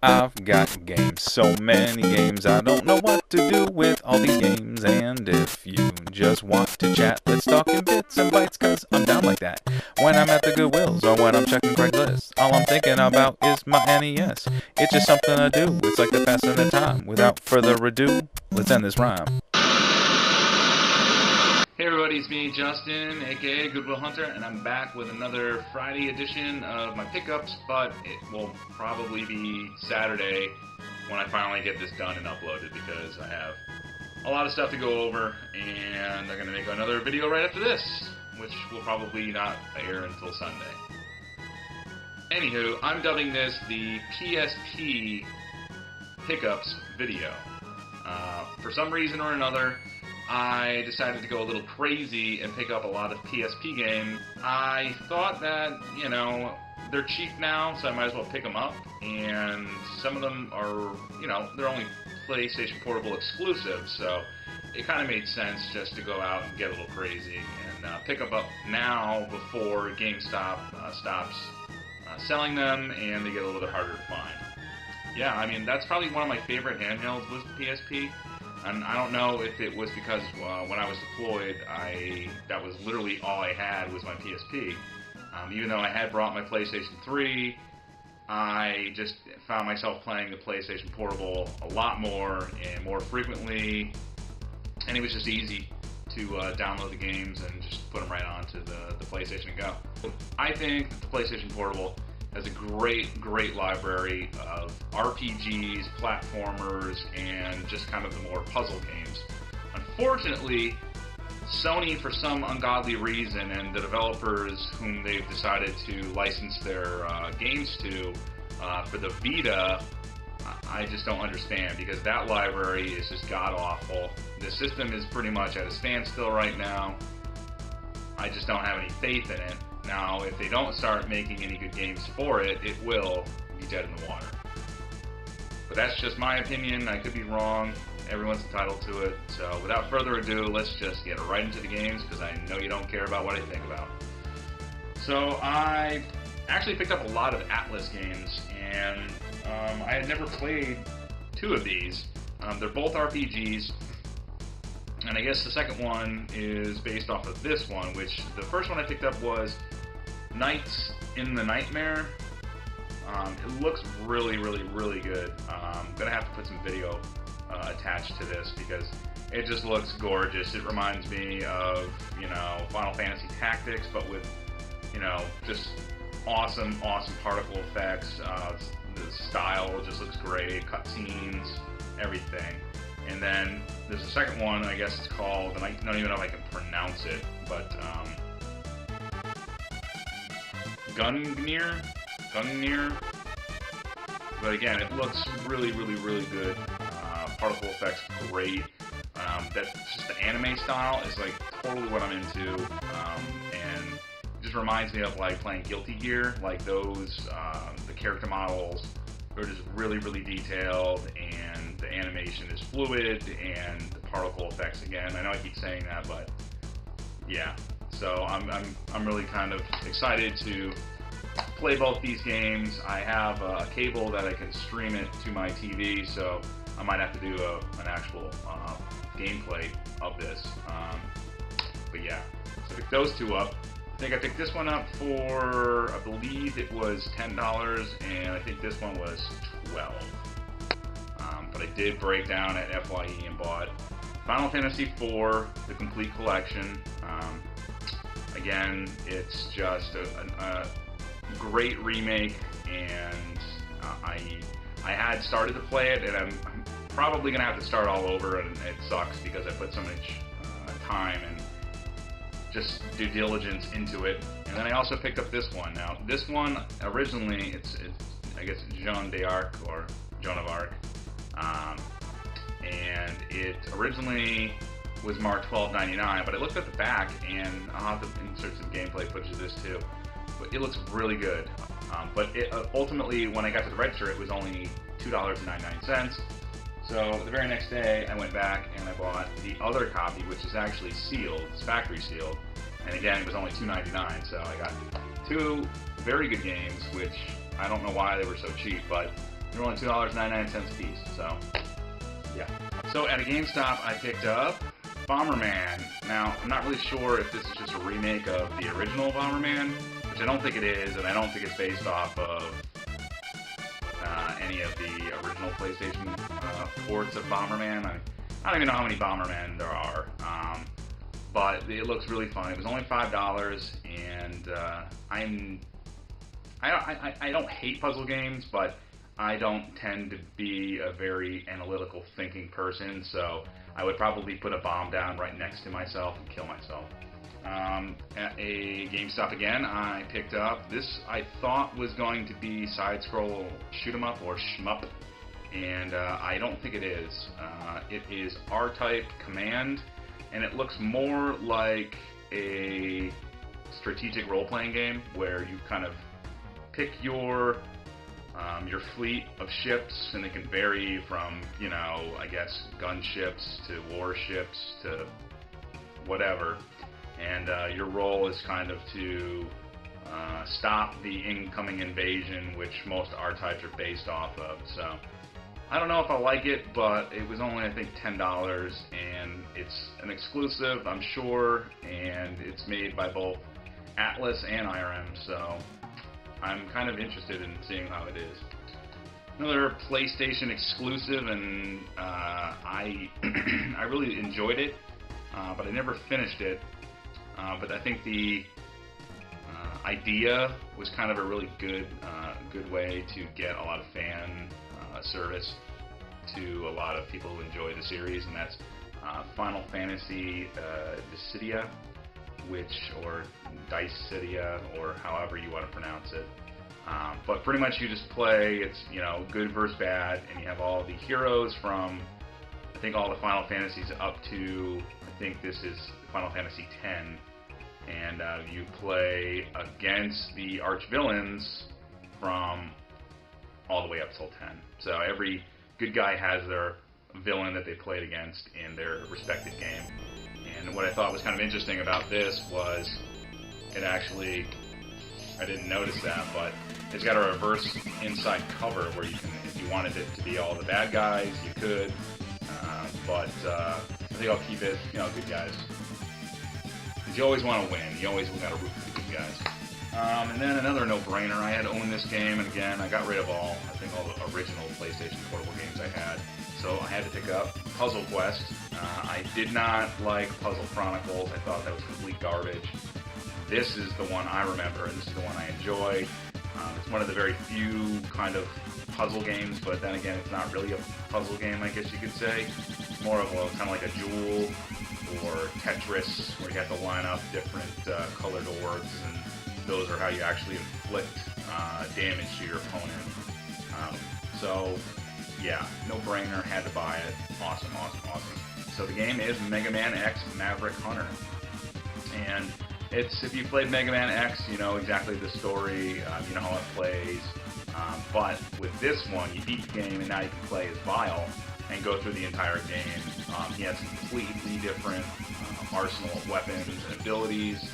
I've got games, so many games, I don't know what to do with all these games. And if you just want to chat, let's talk in bits and bytes, cause I'm down like that. When I'm at the Goodwills or when I'm checking Craigslist, all I'm thinking about is my NES. It's just something to do, it's like the passing of time. Without further ado, let's end this rhyme. Hey everybody, it's me, Justin, aka Goodwill Hunter, and I'm back with another Friday edition of my pickups, but it will probably be Saturday when I finally get this done and uploaded because I have a lot of stuff to go over, and I'm going to make another video right after this, which will probably not air until Sunday. Anywho, I'm dubbing this the PSP pickups video. For some reason or another, I decided to go a little crazy and pick up a lot of PSP games. I thought that, you know, they're cheap now, so I might as well pick them up. And some of them are, you know, they're only PlayStation Portable exclusives, so it kind of made sense just to go out and get a little crazy and pick them up now before GameStop stops selling them and they get a little bit harder to find. Yeah, I mean, that's probably one of my favorite handhelds was the PSP. And I don't know if it was because when I was deployed, that was literally all I had was my PSP. Even though I had brought my PlayStation 3, I just found myself playing the PlayStation Portable a lot more and more frequently, and it was just easy to download the games and just put them right onto the PlayStation and go. I think that the PlayStation Portable has a great library of RPGs, platformers, and just kind of the more puzzle games. Unfortunately, Sony, for some ungodly reason, and the developers whom they've decided to license their games to for the Vita, I just don't understand, because that library is just god-awful. The system is pretty much at a standstill right now. I just don't have any faith in it. Now, if they don't start making any good games for it, it will be dead in the water. But that's just my opinion. I could be wrong. Everyone's entitled to it. So without further ado, let's just get right into the games, because I know you don't care about what I think about. So I actually picked up a lot of Atlas games, and I had never played two of these. They're both RPGs. And I guess the second one is based off of this one, which the first one I picked up was Nights in the Nightmare. It looks really good. I'm going to have to put some video attached to this because it just looks gorgeous. It reminds me of, you know, Final Fantasy Tactics, but with, you know, just awesome particle effects. The style just looks great, cutscenes, everything. And then there's a second one, I guess it's called, and I don't even know if I can pronounce it, but Gungnir. But again, it looks really good. Particle effects great. That's just the anime style is like totally what I'm into, and it just reminds me of like playing Guilty Gear. Like those, the character models are just really detailed, and the animation is fluid, and the particle effects again. I know I keep saying that, but yeah. So I'm really kind of excited to play both these games. I have a cable that I can stream it to my TV, so I might have to do an actual gameplay of this. But yeah, so I picked those two up. I think I picked this one up for, I believe it was $10, and I think this one was $12. But I did break down at FYE and bought Final Fantasy IV, the complete collection. Again, it's just a great remake, and I had started to play it, and I'm probably going to have to start all over, and it sucks because I put so much time and just due diligence into it. And then I also picked up this one. Now, this one, originally, it's I guess Joan d'Arc, or Joan of Arc, and it originally was marked $12.99, but I looked at the back, and I'll have to insert some gameplay footage of this too, but it looks really good. But it, ultimately, when I got to the register, it was only $2.99. So the very next day, I went back and I bought the other copy, which is actually sealed. It's factory sealed. And again, it was only $2.99. So I got two very good games, which I don't know why they were so cheap, but They're only $2.99 a piece, so yeah. So at a GameStop, I picked up Bomberman. Now, I'm not really sure if this is just a remake of the original Bomberman, which I don't think it is, and I don't think it's based off of any of the original PlayStation ports of Bomberman. I don't even know how many Bomberman there are, but it looks really fun. It was only $5, and I don't hate puzzle games, but I don't tend to be a very analytical thinking person, so I would probably put a bomb down right next to myself and kill myself. At a GameStop again, I picked up this. I thought was going to be side-scroll shoot-'em-up or shmup, and I don't think it is. It is R-Type Command, and it looks more like a strategic role-playing game where you kind of pick your fleet of ships, and it can vary from, you know, I guess gunships to warships to whatever. And your role is kind of to stop the incoming invasion, which most R-types are based off of. So I don't know if I like it, but it was only, I think, $10, and it's an exclusive, I'm sure, and it's made by both Atlas and IRM, so I'm kind of interested in seeing how it is. Another PlayStation exclusive, and I really enjoyed it, but I never finished it. But I think the idea was kind of a really good way to get a lot of fan service to a lot of people who enjoy the series, and that's Final Fantasy Dissidia, or Dissidia, or however you want to pronounce it. But pretty much you just play, it's, you know, good versus bad, and you have all the heroes from, I think, all the Final Fantasies up to, I think this is Final Fantasy X, and you play against the arch-villains from all the way up till 10. So every good guy has their villain that they played against in their respective game. And what I thought was kind of interesting about this was it actually, I didn't notice that, but it's got a reverse inside cover where you can, if you wanted it to be all the bad guys, you could. But I think I'll keep it, you know, good guys. Because you always want to win. You always got to root for the good guys. And then another no-brainer. I had owned this game, and again, I got rid of all the original PlayStation portable games I had. So I had to pick up Puzzle Quest. I did not like Puzzle Chronicles. I thought that was complete garbage. This is the one I remember, and this is the one I enjoy. It's one of the very few kind of puzzle games, but then again, it's not really a puzzle game, I guess you could say. It's more of a kind of like a Jewel or Tetris, where you have to line up different colored orbs, and those are how you actually inflict damage to your opponent. So, yeah, no brainer, had to buy it. Awesome, awesome, awesome. So the game is Megaman X Maverick Hunter. And it's, if you played Mega Man X, you know exactly the story, you know how it plays. But with this one, you beat the game, and now you can play as Vile and go through the entire game. He has a completely different arsenal of weapons and abilities,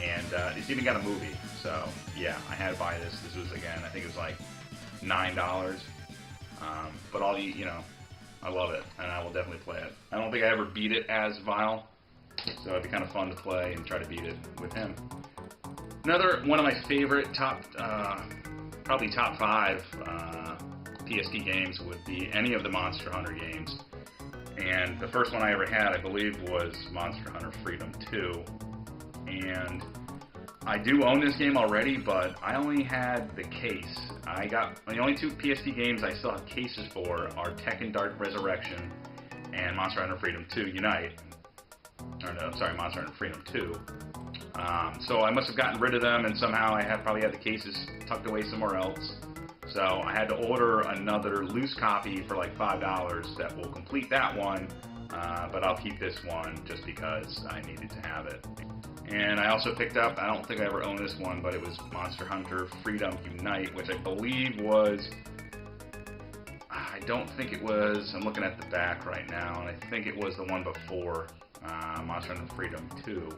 and it's even got a movie. So yeah, I had to buy this. This was, again, I think it was like $9. But all you know, I love it, and I will definitely play it. I don't think I ever beat it as Vile, so it'd be kind of fun to play and try to beat it with him. Another one of my favorite probably top 5 PSP games would be any of the Monster Hunter games. And the first one I ever had, I believe, was Monster Hunter Freedom 2. And I do own this game already, but I only had the case. The only 2 PSP games I still have cases for are Tekken Dark Resurrection and Monster Hunter Freedom 2 Unite. Or no, sorry, Monster Hunter Freedom 2. So I must have gotten rid of them, and somehow I probably had the cases tucked away somewhere else. So I had to order another loose copy for like $5 that will complete that one, but I'll keep this one just because I needed to have it. And I also picked up, I don't think I ever owned this one, but it was Monster Hunter Freedom Unite, which I believe was, I don't think it was, I'm looking at the back right now, and I think it was the one before Monster Hunter Freedom 2.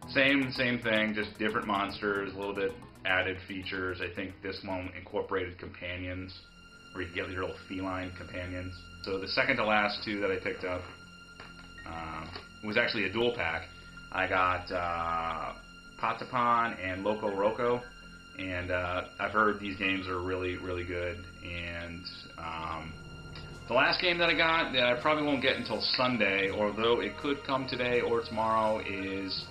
Same thing, just different monsters, a little bit added features. I think this one incorporated companions. where you get your little feline companions. So the second to last two that I picked up was actually a dual pack. I got Patapon and Loco Roco, and I've heard these games are really, really good. And the last game that I got, that I probably won't get until Sunday, although it could come today or tomorrow, was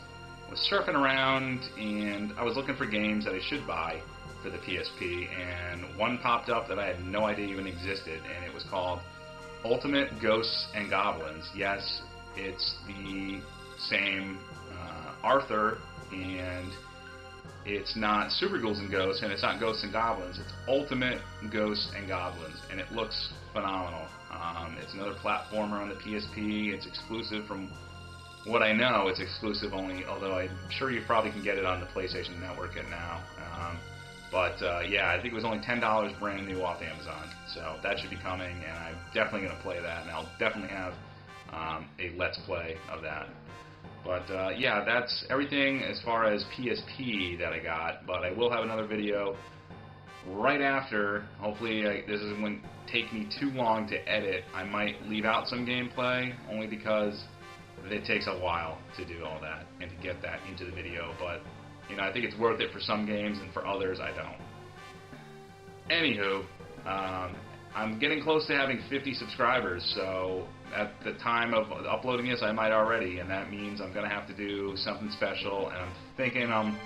surfing around and I was looking for games that I should buy for the PSP, and one popped up that I had no idea even existed, and it was called Ultimate Ghosts and Goblins. Yes, it's the same Arthur, and it's not Super Ghouls and Ghosts, and it's not Ghosts and Goblins. It's Ultimate Ghosts and Goblins, and it looks phenomenal. It's another platformer on the PSP. It's exclusive from what I know. It's exclusive only, although I'm sure you probably can get it on the PlayStation Network now. Yeah, I think it was only $10 brand new off Amazon, so that should be coming, and I'm definitely going to play that, and I'll definitely have a Let's Play of that. But yeah, that's everything as far as PSP that I got, but I will have another video right after. Hopefully this won't take me too long to edit. I might leave out some gameplay, only because it takes a while to do all that and to get that into the video, but you know, I think it's worth it for some games, and for others I don't. Anywho, I'm getting close to having 50 subscribers, so at the time of uploading this I might already, and that means I'm going to have to do something special, and I'm thinking I'm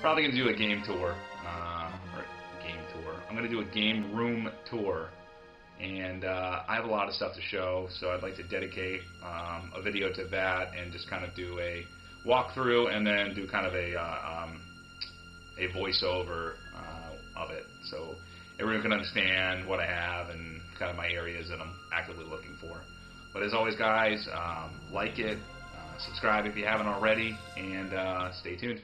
probably going to do a game tour. I'm going to do a game room tour, and I have a lot of stuff to show, so I'd like to dedicate a video to that and just kind of do a walkthrough and then do kind of a voiceover of it, so everyone can understand what I have and kind of my areas that I'm actively looking for. But as always, guys, like it, subscribe if you haven't already, and stay tuned.